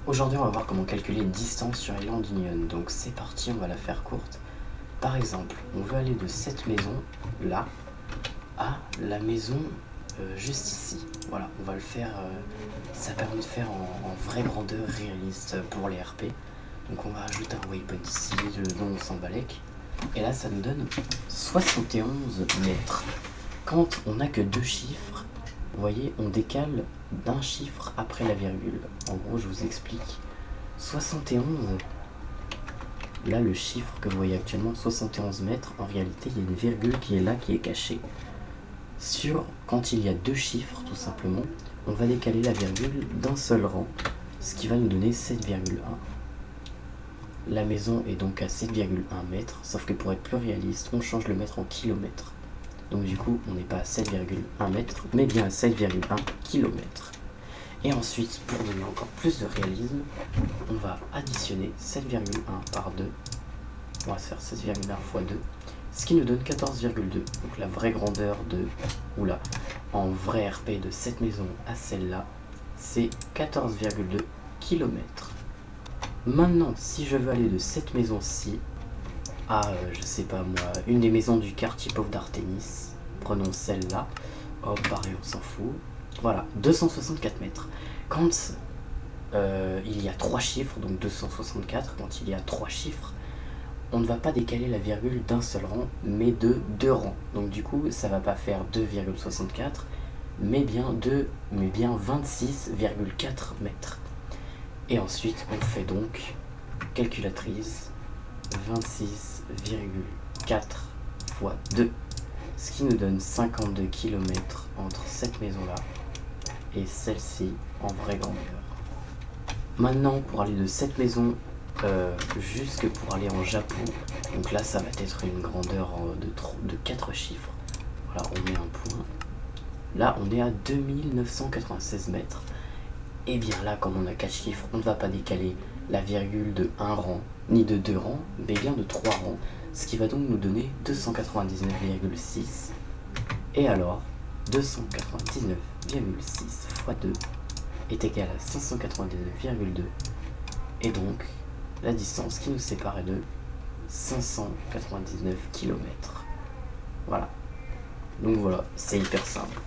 Aujourd'hui, on va voir comment calculer une distance sur Island Union. Donc c'est parti, on va la faire courte. Par exemple, on veut aller de cette maison, là, à la maison juste ici. Voilà, on va le faire, ça permet de faire en vraie grandeur réaliste pour les RP. Donc on va ajouter un waypoint ici, le nom on s'en balèque. Et là, ça nous donne 71 mètres. Quand on n'a que deux chiffres, vous voyez, on décale d'un chiffre après la virgule. En gros, je vous explique. 71, là le chiffre que vous voyez actuellement, 71 mètres, en réalité il y a une virgule qui est là, qui est cachée. Quand il y a deux chiffres, tout simplement, on va décaler la virgule d'un seul rang, ce qui va nous donner 7,1. La maison est donc à 7,1 mètres, sauf que pour être plus réaliste, on change le mètre en kilomètres. Donc du coup, on n'est pas à 7,1 mètres, mais bien à 7,1 km. Et ensuite, pour donner encore plus de réalisme, on va additionner 7,1 par 2. On va se faire 16,1 fois 2, ce qui nous donne 14,2. Donc la vraie grandeur en vrai RP de cette maison à celle-là, c'est 14,2 km. Maintenant, si je veux aller de cette maison-ci à, je sais pas moi, une des maisons du quartier pauvre d'Artémis, prenons celle-là, hop, pareil, on s'en fout. Voilà, 264 mètres. Quand il y a trois chiffres, donc 264, quand il y a trois chiffres, on ne va pas décaler la virgule d'un seul rang, mais de deux rangs. Donc du coup, ça va pas faire 2,64, mais bien 26,4 mètres. Et ensuite, on fait donc, calculatrice, 26,4 fois 2, ce qui nous donne 52 km entre cette maison-là et celle-ci en vraie grandeur. Maintenant, pour aller de cette maison jusque pour aller en Japon, donc là ça va être une grandeur de 4 chiffres. Voilà, on met un point. Là on est à 2996 mètres. Et bien là, comme on a 4 chiffres, on ne va pas décaler la virgule de 1 rang, ni de 2 rangs, mais bien de 3 rangs, ce qui va donc nous donner 299,6. Et alors, 299,6 fois 2 est égal à 599,2. Et donc, la distance qui nous sépare est de 599 km. Voilà. Donc voilà, c'est hyper simple.